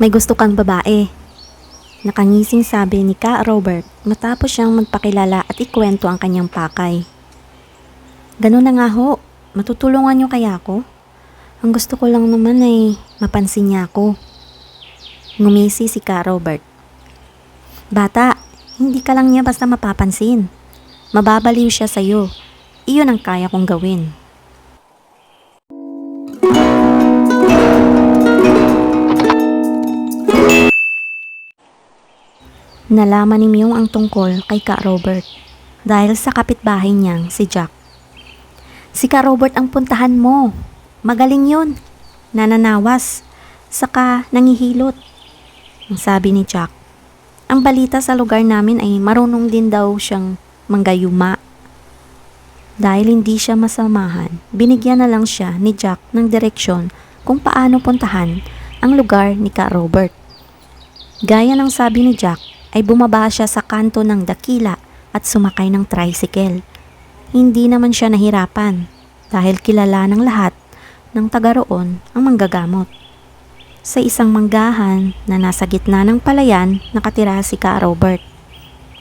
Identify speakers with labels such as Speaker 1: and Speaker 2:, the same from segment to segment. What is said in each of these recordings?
Speaker 1: May gusto kang babae. Nakangising sabi ni Ka Robert matapos siyang magpakilala at ikwento ang kanyang pakay. Ganun na nga ho, matutulungan niyo kaya ako? Ang gusto ko lang naman ay mapansin niya ako. Ngumisi si Ka Robert. Bata, hindi ka lang niya basta mapapansin. Mababaliw siya sa'yo. Iyon ang kaya kong gawin. Nalaman ni Myung ang tungkol kay Ka Robert dahil sa kapitbahay niyang si Jack. Si Ka Robert ang puntahan mo. Magaling yun. Nananawas. Saka nangihilot. Ang sabi ni Jack. Ang balita sa lugar namin ay marunong din daw siyang manggayuma. Dahil hindi siya masamahan, binigyan na lang siya ni Jack ng direksyon kung paano puntahan ang lugar ni Ka Robert. Gaya ng sabi ni Jack, ay bumaba siya sa kanto ng dakila at sumakay ng tricycle. Hindi naman siya nahirapan dahil kilala ng lahat ng taga roon ang manggagamot. Sa isang manggahan na nasa gitna ng palayan nakatira si Ka Robert.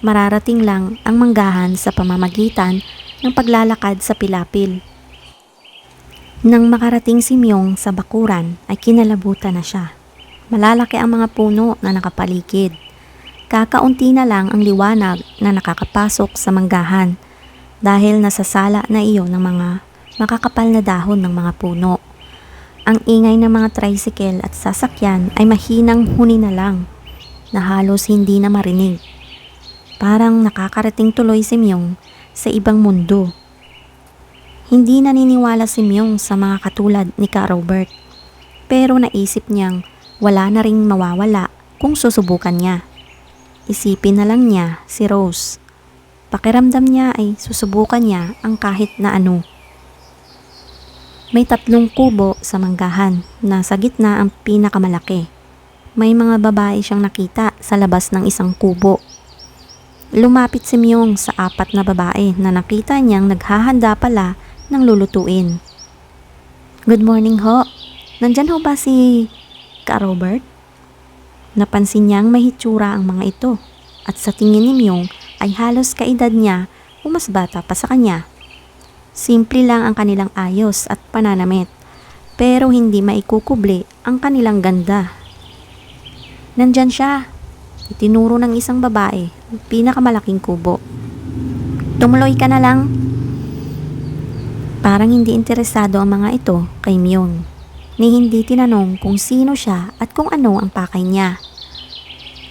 Speaker 1: Mararating lang ang manggahan sa pamamagitan ng paglalakad sa pilapil. Nang makarating si Myung sa bakuran ay kinalabutan na siya. Malalaki ang mga puno na nakapaligid. Kakaunti na lang ang liwanag na nakakapasok sa manggahan dahil nasasala na iyon ng mga makakapal na dahon ng mga puno. Ang ingay ng mga tricycle at sasakyan ay mahinang huni na lang na halos hindi na marinig. Parang nakakarating tuloy si Myung sa ibang mundo. Hindi naniniwala si Myung sa mga katulad ni Ka Robert pero naisip niyang wala na ring mawawala kung susubukan niya. Isipin na lang niya si Rose. Pakiramdam niya ay susubukan niya ang kahit na ano. May 3 kubo sa manggahan na sa gitna ang pinakamalaki. May mga babae siyang nakita sa labas ng isang kubo. Lumapit si Myung sa 4 na babae na nakita niyang naghahanda pala ng lulutuin. Good morning ho. Nandyan ho ba si Ka Robert? Napansin niyang may hitsura ang mga ito at sa tingin ni Myung ay halos kaedad niya o mas bata pa sa kanya. Simple lang ang kanilang ayos at pananamit pero hindi maikukubli ang kanilang ganda. Nandyan siya. Itinuro ng isang babae ang pinakamalaking kubo. Tumuloy ka na lang. Parang hindi interesado ang mga ito kay Myung. Ni hindi tinanong kung sino siya at kung ano ang pakay niya.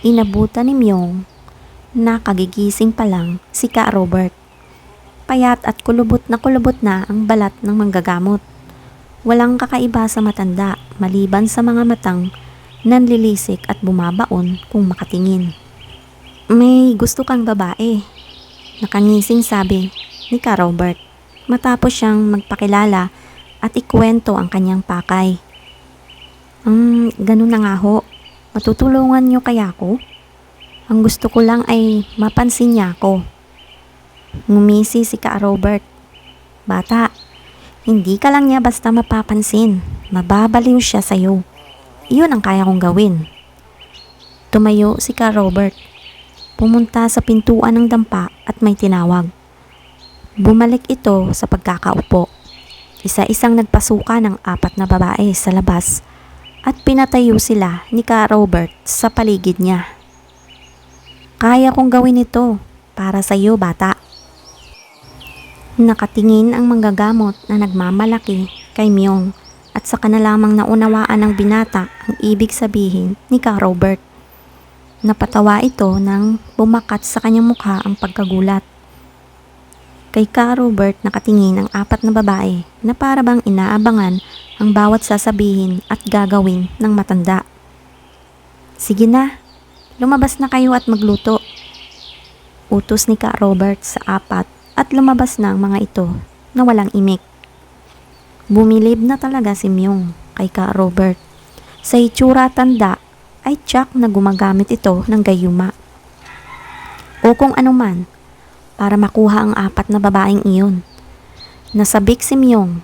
Speaker 1: Inabutan ni Myung na kagigising pa lang si Ka Robert. Payat at kulubot na ang balat ng manggagamot. Walang kakaiba sa matanda maliban sa mga matang nanlilisik at bumabaon kung makatingin. May gusto kang babae. Nakangising sabi ni Ka Robert matapos siyang magpakilala at ikwento ang kanyang pakay. Ganun na nga ho. Matutulungan niyo kaya ako? Ang gusto ko lang ay mapansin niya ako. Ngumisi si Ka Robert. Bata, hindi ka lang niya basta mapapansin. Mababaliw siya sa'yo. Iyon ang kaya kong gawin. Tumayo si Ka Robert. Pumunta sa pintuan ng dampa at may tinawag. Bumalik ito sa pagkakaupo. Isa-isang nagpasuka ng 4 na babae sa labas at pinatayo sila ni Ka Robert sa paligid niya. Kaya kong gawin ito para sa iyo, bata. Nakatingin ang manggagamot na nagmamalaki kay Myung at saka na lamang naunawaan ng binata ang ibig sabihin ni Ka Robert. Napatawa ito nang bumakat sa kanyang mukha ang pagkagulat. Kay Ka Robert nakatingin ang 4 na babae na para bang inaabangan ang bawat sasabihin at gagawin ng matanda. Sige na, lumabas na kayo at magluto. Utos ni Ka Robert sa 4 at lumabas na ang mga ito na walang imik. Bumilib na talaga si Myung kay Ka Robert. Sa itsura at tanda ay tsak na gumagamit ito ng gayuma. O kung anuman, para makuha ang 4 na babaeng iyon. Nasabik si Myung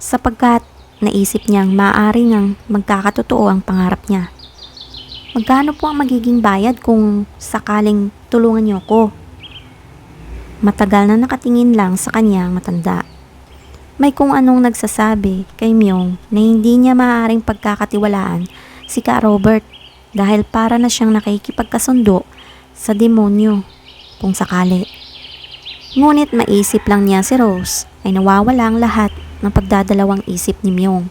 Speaker 1: sapagkat naisip niyang maaari ngang magkakatotoo ang pangarap niya. Magkano po ang magiging bayad kung sakaling tulungan niyo ko? Matagal na nakatingin lang sa kanya ang matanda. May kung anong nagsasabi kay Myung na hindi niya maaaring pagkakatiwalaan si Ka Robert dahil para na siyang nakikipagkasundo sa demonyo kung sakali. Ngunit maisip lang niya si Rose ay nawawala ang lahat ng pagdadalawang isip ni Myung.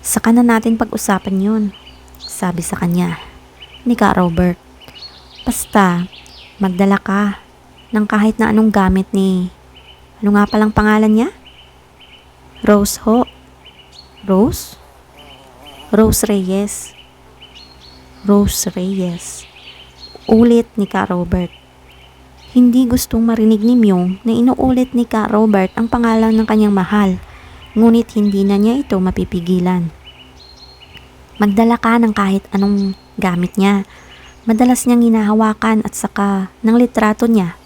Speaker 1: Saka na natin pag-usapan yun, sabi sa kanya ni Ka Robert. Basta, magdala ka ng kahit na anong gamit ni... Ano nga palang pangalan niya? Rose ho. Rose? Rose Reyes. Rose Reyes. Ulit ni Ka Robert. Hindi gustong marinig ni Myung na inuulit ni Ka Robert ang pangalan ng kanyang mahal. Ngunit hindi na niya ito mapipigilan. Magdala ka ng kahit anong gamit niya. Madalas niyang hinahawakan at saka ng litrato niya.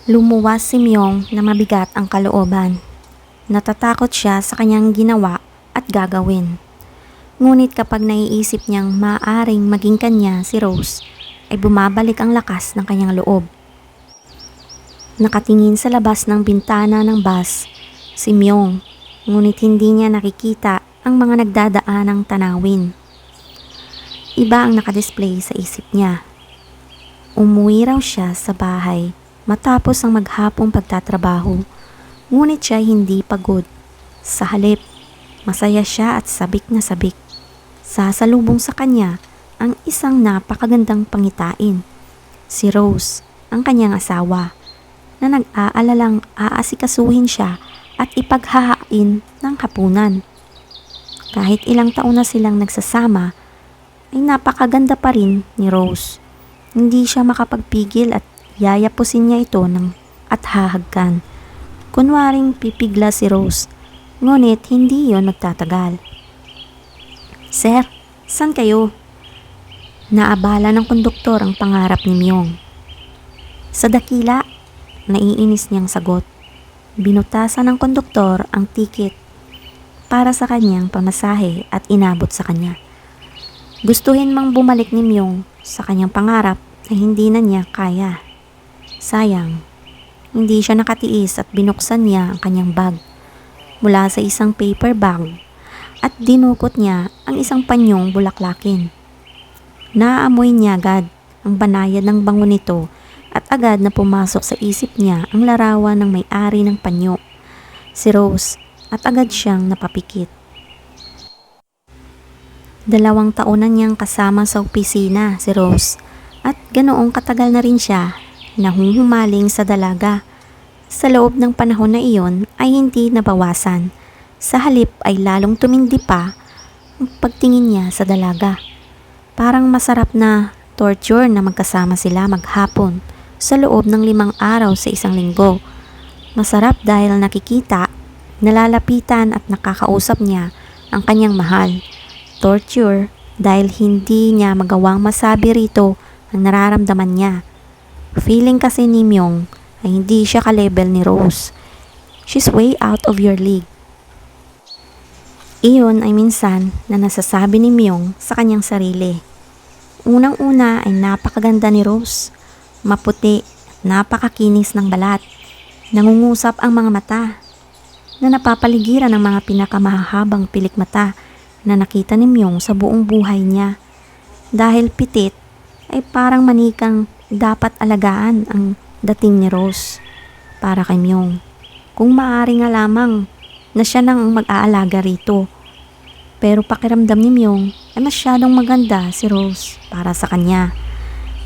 Speaker 1: Lumuwas si Myung na mabigat ang kalooban. Natatakot siya sa kanyang ginawa at gagawin. Ngunit kapag naiisip niyang maaaring maging kanya si Rose, ay bumabalik ang lakas ng kanyang loob. Nakatingin sa labas ng bintana ng bus si Myung, ngunit hindi niya nakikita ang mga nagdadaanang tanawin. Iba ang nakadisplay sa isip niya. Umuwi raw siya sa bahay matapos ang maghapong pagtatrabaho, ngunit siya hindi pagod. Sa halip, masaya siya at sabik na sabik. Sasalubong sa kanya ang isang napakagandang pangitain, si Rose, ang kanyang asawa, na nag-aalalang aasikasuhin siya at ipaghahain ng hapunan. Kahit ilang taon na silang nagsasama, ay napakaganda pa rin ni Rose. Hindi siya makapagpigil at yayapusin niya ito at hahagkan. Kunwaring pipigla si Rose, ngunit hindi yon magtatagal. Sir, saan kayo? Naabala ng konduktor ang pangarap ni Myung. Sa dakila, naiinis niyang sagot. Binutasan ng konduktor ang tiket para sa kanyang pamasahe at inabot sa kanya. Gustuhin mang bumalik ni Myung sa kanyang pangarap ay hindi na niya kaya. Sayang, hindi siya nakatiis at binuksan niya ang kanyang bag mula sa isang paper bag at dinukot niya ang isang panyong bulaklakin. Naamoy niya agad ang banayad ng bango nito at agad na pumasok sa isip niya ang larawan ng may-ari ng panyo, si Rose, at agad siyang napapikit. 2 taon na niyang kasama sa opisina si Rose at ganoong katagal na rin siya nahuhumaling sa dalaga. Sa loob ng panahon na iyon ay hindi nabawasan. Sa halip ay lalong tumindi pa ang pagtingin niya sa dalaga. Parang masarap na torture na magkasama sila maghapon sa loob ng 5 araw sa isang linggo. Masarap dahil nakikita, nalalapitan at nakakausap niya ang kanyang mahal. Torture dahil hindi niya magawang masabi rito ang nararamdaman niya. Feeling kasi ni Myung ay hindi siya ka-level ni Rose. She's way out of your league. Iyon ay minsan na nasasabi ni Myung sa kanyang sarili. Unang-una ay napakaganda ni Rose. Maputi, napakakinis ng balat. Nangungusap ang mga mata na napapaligiran ng mga pinakamahahabang pilik mata na nakita ni Myung sa buong buhay niya. Dahil pitit ay parang manikang dapat alagaan ang dating ni Rose para kay Myung. Kung maaari nga lamang na siya nang mag-aalaga rito. Pero pakiramdam ni Myung ay masyadong maganda si Rose para sa kanya.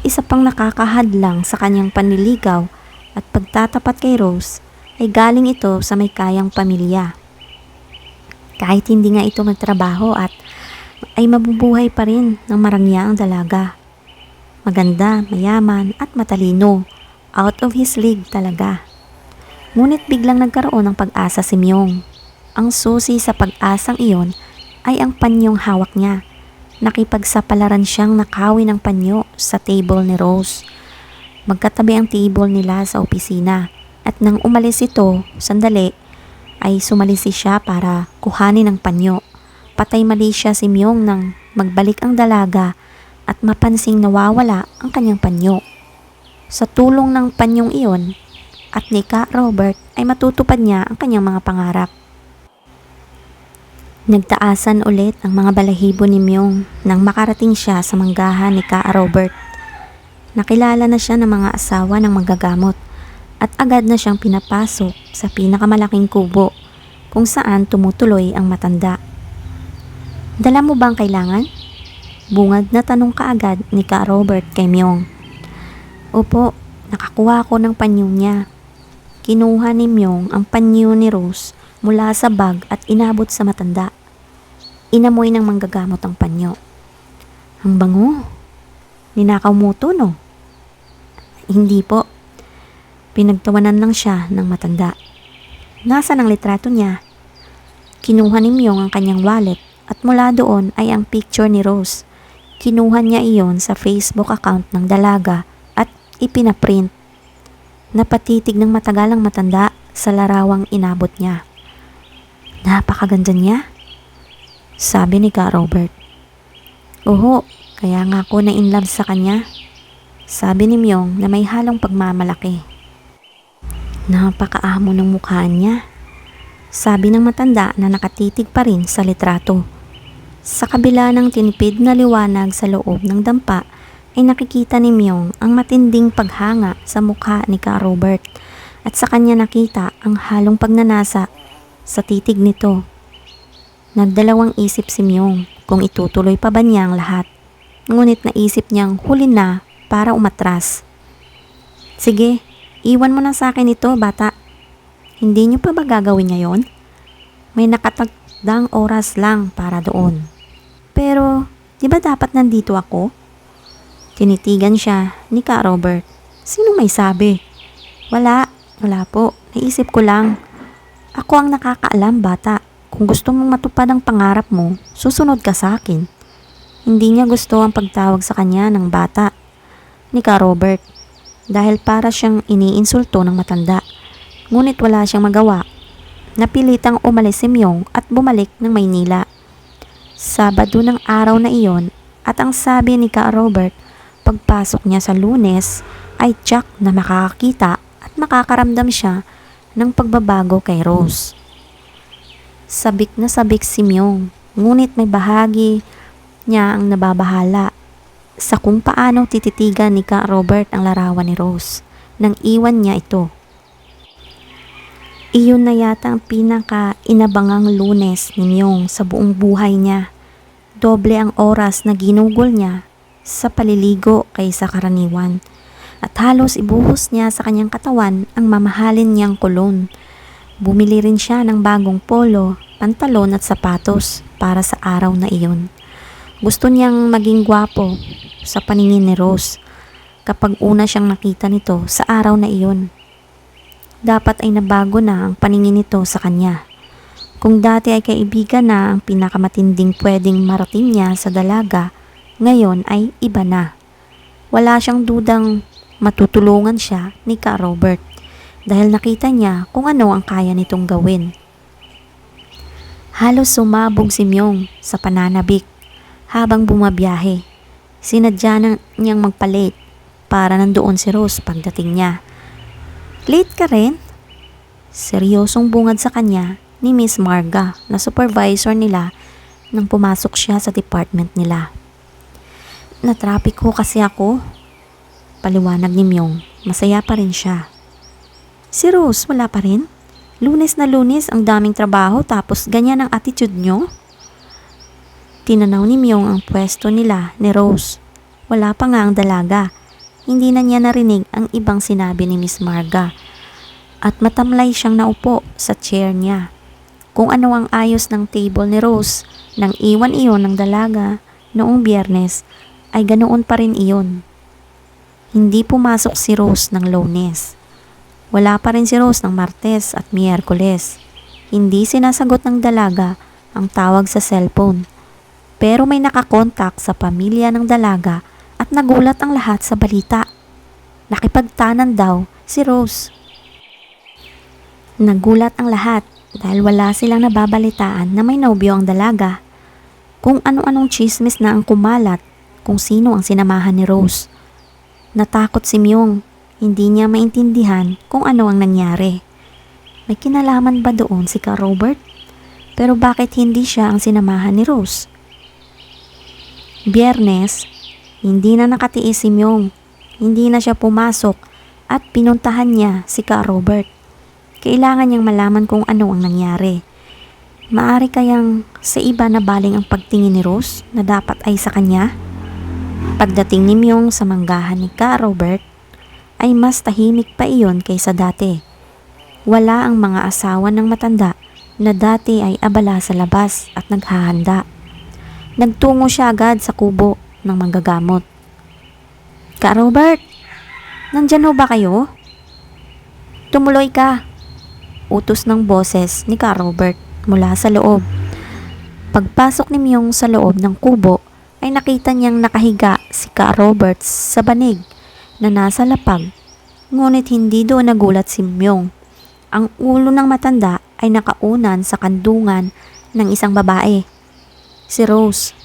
Speaker 1: Isa pang nakakahadlang sa kanyang panliligaw at pagtatapat kay Rose ay galing ito sa may kayang pamilya. Kahit hindi nga ito magtrabaho at ay mabubuhay pa rin ng marangya ang dalaga. Maganda, mayaman at matalino. Out of his league talaga. Ngunit biglang nagkaroon ng pag-asa si Myung. Ang susi sa pag-asang iyon ay ang panyong hawak niya. Nakipagsapalaran siyang nakawin ng panyo sa table ni Rose. Magkatabi ang table nila sa opisina at nang umalis ito, sandali, ay sumalisi siya para kuhanin ang panyo napatay mali siya si Myung nang magbalik ang dalaga at mapansing nawawala ang kanyang panyo. Sa tulong ng panyong iyon at ni Ka Robert ay matutupad niya ang kanyang mga pangarap. Nagtaasan ulit ang mga balahibo ni Myung nang makarating siya sa manggahan ni Ka Robert. Nakilala na siya ng mga asawa ng manggagamot at agad na siyang pinapasok sa pinakamalaking kubo kung saan tumutuloy ang matanda. Dala mo ba ang kailangan? Bungad na tanong kaagad ni Ka Robert kay Myung. Opo, nakakuha ko ng panyo niya. Kinuha ni Myung ang panyo ni Rose mula sa bag at inabot sa matanda. Inamoy ng manggagamot ang panyo. Ang bango. Ninakaw mo to, no? Hindi po. Pinagtawanan lang siya ng matanda. Nasaan ang litrato niya? Kinuha ni Myung ang kanyang wallet at mula doon ay ang picture ni Rose. Kinuha niya iyon sa Facebook account ng dalaga at ipinaprint. Napatitig ng matagal ang matanda sa larawang inabot niya. Napakaganda niya, sabi ni Ka Robert. Oo, kaya nga ako na-inlove sa kanya, sabi ni Myung na may halong pagmamalaki. Napakaamo ng mukha niya, sabi ng matanda na nakatitig pa rin sa litrato. Sa kabila ng tinipid na liwanag sa loob ng dampa ay nakikita ni Myung ang matinding paghanga sa mukha ni Ka Robert at sa kanya nakita ang halong pagnanasa sa titig nito. Nagdalawang isip si Myung kung itutuloy pa ba niya ang lahat. Ngunit naisip niyang huli na para umatras. Sige, iwan mo na sa akin ito, bata. Hindi niyo pa ba gagawin ngayon? May nakatagdang oras lang para doon. Pero, di ba dapat nandito ako? Tinitigan siya ni Ka Robert. Sino may sabi? Wala po. Naisip ko lang. Ako ang nakakaalam, bata. Kung gusto mong matupad ang pangarap mo, susunod ka sa akin. Hindi niya gusto ang pagtawag sa kanya ng bata ni Ka Robert dahil para siyang iniinsulto ng matanda. Ngunit wala siyang magawa. Napilitang umalis si Myung at bumalik ng Maynila. Sabado ng araw na iyon at ang sabi ni Ka Robert pagpasok niya sa Lunes ay tiyak na makakakita at makakaramdam siya ng pagbabago kay Rose. Sabik na sabik si Myung, ngunit may bahagi niya ang nababahala sa kung paano tititigan ni Ka Robert ang larawan ni Rose nang iwan niya ito. Iyon na yata ang pinaka-inabangang Lunes ni Myung sa buong buhay niya. Doble ang oras na ginugol niya sa paliligo kaysa karaniwan at halos ibuhos niya sa kanyang katawan ang mamahalin niyang kulon. Bumili rin siya ng bagong polo, pantalon at sapatos para sa araw na iyon. Gusto niyang maging gwapo sa paningin ni Rose kapag una siyang nakita nito sa araw na iyon. Dapat ay nabago na ang paningin nito sa kanya. Kung dati ay kaibigan na ang pinakamatinding pwedeng marating niya sa dalaga, ngayon ay iba na. Wala siyang dudang matutulungan siya ni Ka Robert dahil nakita niya kung ano ang kaya nitong gawin. Halos sumabog si Myung sa pananabik habang bumabiyahe. Sinadya niyang magpa-late para nandoon si Rose pagdating niya. Late ka rin? Seryosong bungad sa kanya ni Miss Marga na supervisor nila nang pumasok siya sa department nila. Na-traffic ko kasi ako. Paliwanag ni Myung, masaya pa rin siya. Si Rose, wala pa rin? Lunes na Lunes, ang daming trabaho tapos ganyan ang attitude nyo? Tinanaw ni Myung ang pwesto nila ni Rose. Wala pa nga ang dalaga. Hindi na niya narinig ang ibang sinabi ni Miss Marga. At matamlay siyang naupo sa chair niya. Kung ano ang ayos ng table ni Rose nang iwan iyon ng dalaga noong Biyernes ay ganoon pa rin iyon. Hindi pumasok si Rose ng Lunes. Wala pa rin si Rose ng Martes at Miyerkules. Hindi sinasagot ng dalaga ang tawag sa cellphone. Pero may nakakontak sa pamilya ng dalaga at nagulat ang lahat sa balita. Nakipagtanan daw si Rose. Nagulat ang lahat dahil wala silang nababalitaan na may nobyo ang dalaga. Kung ano-anong chismis na ang kumalat kung sino ang sinamahan ni Rose. Natakot si Myung. Hindi niya maintindihan kung ano ang nangyari. May kinalaman ba doon si Ka Robert? Pero bakit hindi siya ang sinamahan ni Rose? Biyernes, hindi na nakatiis si Myung. Hindi na siya pumasok at pinuntahan niya si Ka Robert. Kailangan niyang malaman kung ano ang nangyari. Maari kayang sa iba na baling ang pagtingin ni Rose na dapat ay sa kanya? Pagdating ni Myung sa manggahan ni Ka Robert, ay mas tahimik pa iyon kaysa dati. Wala ang mga asawa ng matanda na dati ay abala sa labas at naghahanda. Nagtungo siya agad sa kubo ng manggagamot. Ka Robert, nandyan ho ba kayo? Tumuloy ka, utos ng boses ni Ka Robert mula sa loob. Pagpasok ni Myung sa loob ng kubo ay nakita niyang nakahiga si Ka Robert sa banig na nasa lapag. Ngunit hindi doon nagulat si Myung. Ang ulo ng matanda ay nakaunan sa kandungan ng isang babae. Si Rose.